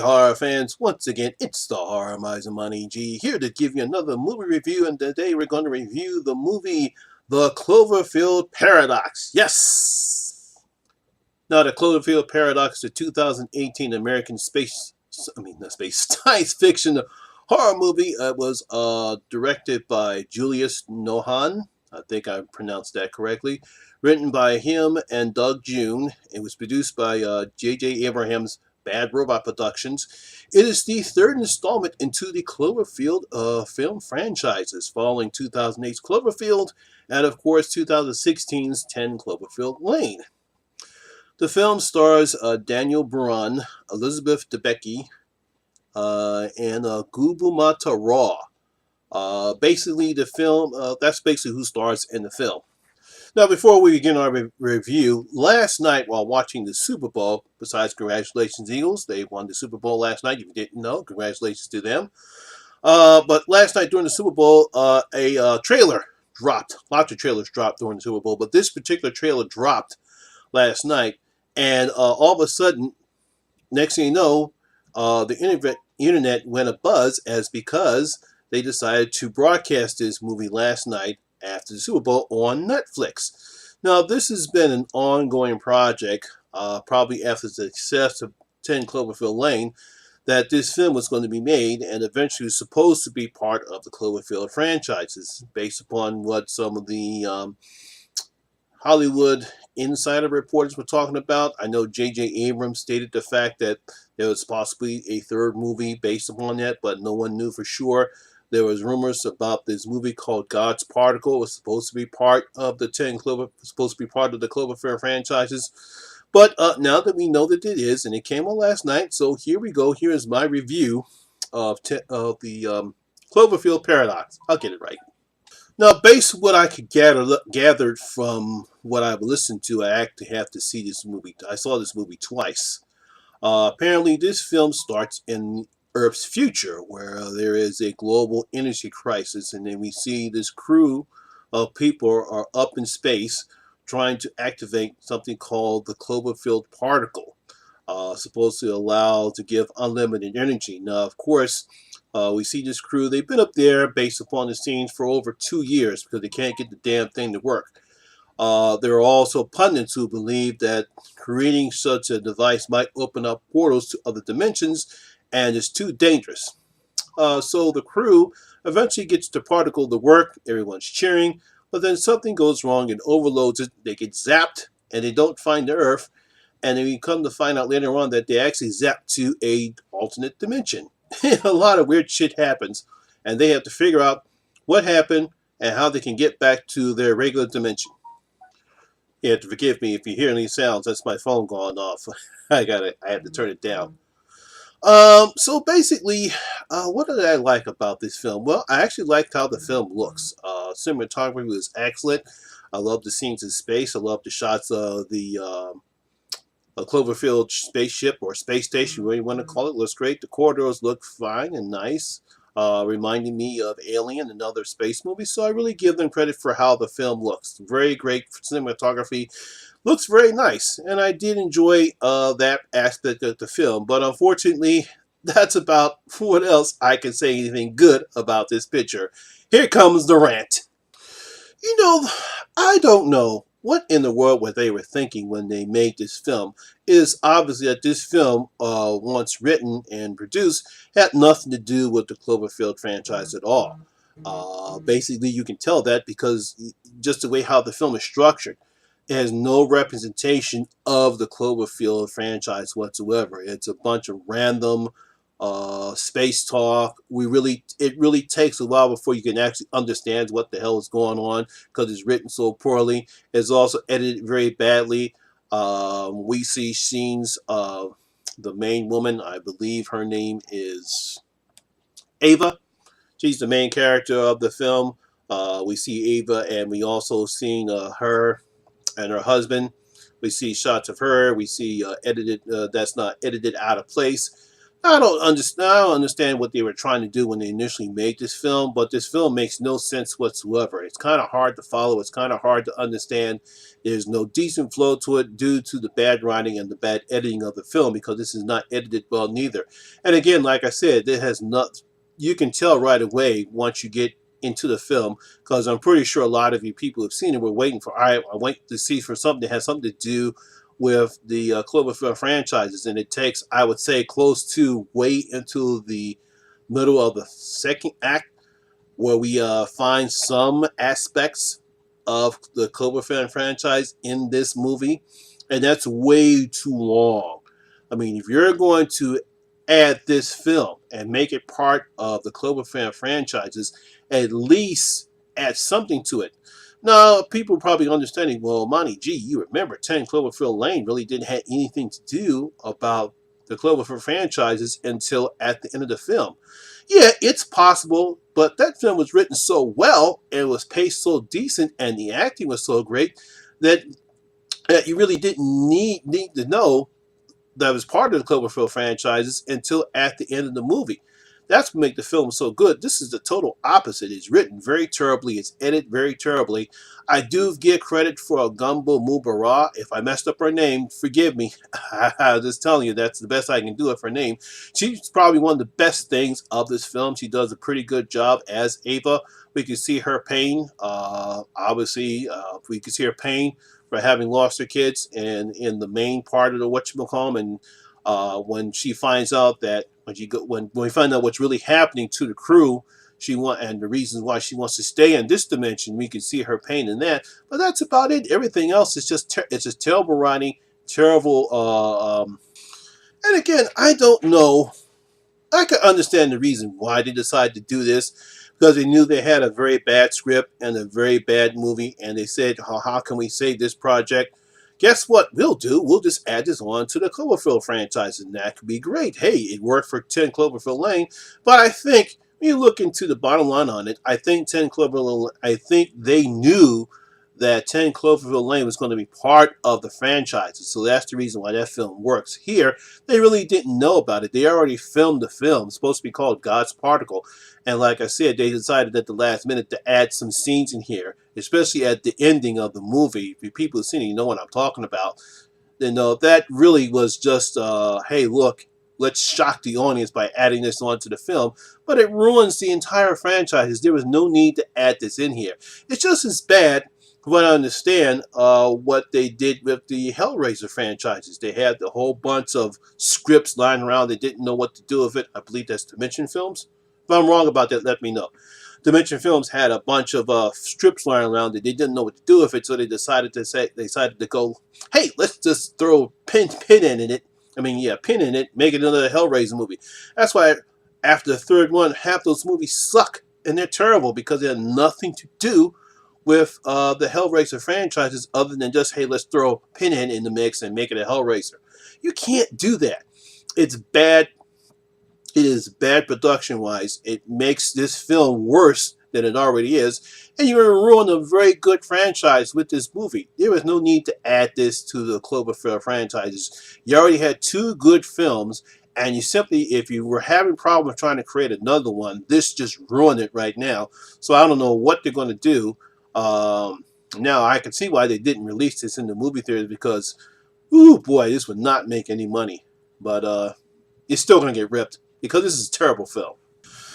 horror fans, once again, it's the Horror Miser Monty G here to give you another movie review, and today we're going to review the movie The Cloverfield Paradox. Yes! Now, The Cloverfield Paradox, the 2018 American science fiction horror movie, was directed by Julius Nohan. I think I pronounced that correctly. Written by him and Doug June. It was produced by J.J. Abrams' Bad Robot Productions. It is the third installment into the Cloverfield film franchises, following 2008's Cloverfield and, of course, 2016's 10 Cloverfield Lane. The film stars Daniel Bruun, Elizabeth Debicki, and Gubumata Raw. Basically, the film, that's basically who stars in the film. Now, before we begin our review, last night while watching the Super Bowl, besides congratulations Eagles, they won the Super Bowl last night. If you didn't know, congratulations to them. But last night during the Super Bowl, a trailer dropped. Lots of trailers dropped during the Super Bowl, but this particular trailer dropped last night. And all of a sudden, next thing you know, the internet went abuzz because they decided to broadcast this movie last night after the Super Bowl on Netflix. Now, this has been an ongoing project, probably after the success of 10 Cloverfield Lane, that this film was going to be made and eventually was supposed to be part of the Cloverfield franchises, based upon what some of the Hollywood insider reporters were talking about. I know J.J. Abrams stated the fact that there was possibly a third movie based upon that, but no one knew for sure. There was rumors about this movie called God's Particle. It was supposed to be part of the Cloverfield franchises. But now that we know that it is, and it came on last night, so here we go. Here is my review of the Cloverfield Paradox. I'll get it right. Now, based on what I could gathered from what I've listened to, I actually have to see this movie. I saw this movie twice. Apparently, this film starts in Earth's future, where there is a global energy crisis, and then we see this crew of people are up in space trying to activate something called the Cloverfield Particle, supposed to give unlimited energy. Now, of course, we see this crew. They've been up there based upon the scenes for over 2 years because they can't get the damn thing to work. There are also pundits who believe that creating such a device might open up portals to other dimensions, and it's too dangerous. So the crew eventually gets the particle to work. Everyone's cheering, but then something goes wrong and overloads it. They get zapped, and they don't find the Earth. And then we come to find out later on that they actually zapped to a alternate dimension. A lot of weird shit happens, and they have to figure out what happened and how they can get back to their regular dimension. You have to forgive me if you hear any sounds. That's my phone going off. I have to turn it down. So basically, what did I like about this film? Well, I actually liked how the film looks. Cinematography was excellent. I love the scenes in space. I love the shots of the Cloverfield spaceship or space station, whatever you want to call it. Looks great. The corridors look fine and nice, reminding me of Alien and other space movies. So I really give them credit for how the film looks. Very great cinematography. Looks very nice, and I did enjoy that aspect of the film. But unfortunately, that's about what else I can say anything good about this picture. Here comes the rant. You know, I don't know what in the world were they were thinking when they made this film. It is obviously that this film, once written and produced, had nothing to do with the Cloverfield franchise at all. Basically, you can tell that because just the way how the film is structured. It has no representation of the Cloverfield franchise whatsoever. It's a bunch of random space talk. It really takes a while before you can actually understand what the hell is going on because it's written so poorly. It's also edited very badly. We see scenes of the main woman. I believe her name is Ava. She's the main character of the film. We see Ava, and we also seen her and her husband. We see shots of her. We see edited that's not edited out of place. I don't understand what they were trying to do when they initially made this film, but this film makes no sense whatsoever. It's kind of hard to follow. It's kind of hard to understand. There's no decent flow to it due to the bad writing and the bad editing of the film because this is not edited well neither. And again, like I said, it has not. You can tell right away once you get into the film because I'm pretty sure a lot of you people have seen it. We're waiting for. I wait to see for something that has something to do with the Cloverfield franchises, and it takes, I would say, close to way into the middle of the second act where we find some aspects of the Cloverfield franchise in this movie, and that's way too long. I mean, if you're going to add this film and make it part of the Cloverfield franchises, at least add something to it. Now, people probably understanding, well, Monty G, you remember 10 Cloverfield Lane really didn't have anything to do about the Cloverfield franchises until at the end of the film. Yeah, it's possible, but that film was written so well and was paced so decent and the acting was so great that, you really didn't need to know that was part of the Cloverfield franchises until at the end of the movie. That's what makes the film so good. This is the total opposite. It's written very terribly. It's edited very terribly. I do give credit for Gumbo Mubarak. If I messed up her name, forgive me. I'm just telling you, that's the best I can do with her name. She's probably one of the best things of this film. She does a pretty good job as Ava. We can see her pain. Obviously, we can see her pain for having lost her kids, and in the main part of the whatchamacallit, and when she finds out that when we find out what's really happening to the crew, and the reasons why she wants to stay in this dimension, we can see her pain in that. But that's about it. Everything else is it's just terrible writing, terrible. And again, I don't know. I can understand the reason why they decided to do this because they knew they had a very bad script and a very bad movie, and they said, how can we save this project? Guess what we'll do? We'll just add this on to the Cloverfield franchise, and that could be great. Hey, it worked for 10 Cloverfield Lane, but I think when you look into the bottom line on it, I think 10 Cloverfield, I think they knew that 10 Cloverfield Lane was going to be part of the franchises, so that's the reason why that film works. Here, they really didn't know about it. They already filmed the film. It's supposed to be called God's Particle. And like I said, they decided at the last minute to add some scenes in here, especially at the ending of the movie. If people have seen it, you know what I'm talking about. Then that really was just, hey, look, let's shock the audience by adding this onto the film. But it ruins the entire franchise. There was no need to add this in here. It's just as bad. From what I understand, what they did with the Hellraiser franchises. They had a whole bunch of scripts lying around. They didn't know what to do with it. I believe that's Dimension Films. If I'm wrong about that, let me know. Dimension Films had a bunch of scripts lying around that they didn't know what to do with it, so they decided to go, hey, let's just throw pin in it. I mean, yeah, pin in it, make it another Hellraiser movie. That's why after the third one, half those movies suck and they're terrible because they have nothing to do with the Hellraiser franchises other than just, hey, let's throw Pinhead in the mix and make it a Hellraiser. You can't do that. It's bad. It is bad production-wise. It makes this film worse than it already is. And you're going to ruin a very good franchise with this movie. There was no need to add this to the Cloverfield franchises. You already had two good films, and you simply, if you were having problems trying to create another one, this just ruined it right now. So I don't know what they're going to do. Now I can see why they didn't release this in the movie theaters because, ooh boy, this would not make any money. But it's still going to get ripped because this is a terrible film.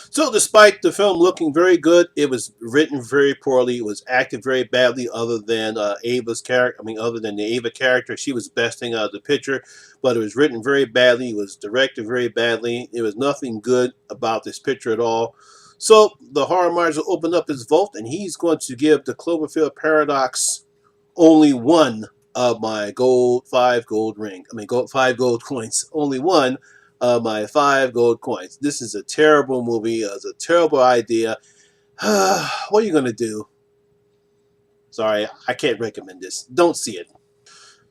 So despite the film looking very good, it was written very poorly. It was acted very badly. Other than Ava's character, I mean, other than the Ava character, she was the best thing out of the picture. But it was written very badly. It was directed very badly. There was nothing good about this picture at all. So the Horror Miser opened up his vault, and he's going to give the Cloverfield Paradox only one of my five gold ring. I mean, 5 gold coins. Only one of my 5 gold coins. This is a terrible movie. It's a terrible idea. What are you going to do? Sorry, I can't recommend this. Don't see it.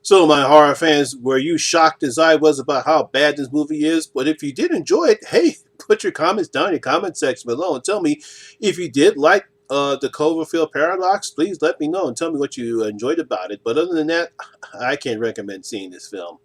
So, my horror fans, were you shocked as I was about how bad this movie is? But if you did enjoy it, hey, put your comments down in the comment section below and tell me if you did like the Cloverfield Paradox. Please let me know and tell me what you enjoyed about it. But other than that, I can't recommend seeing this film.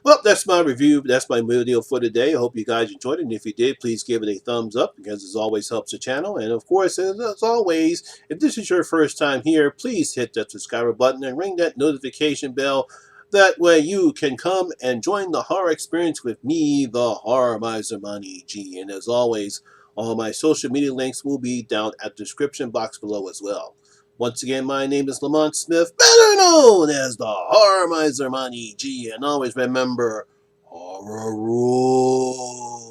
Well, that's my review. That's my video for today. I hope you guys enjoyed it. And if you did, please give it a thumbs up because it always helps the channel. And of course, as always, if this is your first time here, please hit that subscribe button and ring that notification bell. That way you can come and join the horror experience with me, the Horror Miser Monty G. And as always, all my social media links will be down at the description box below as well. Once again, my name is Lamont Smith, better known as the Horror Miser Monty G, and always remember, horror rules.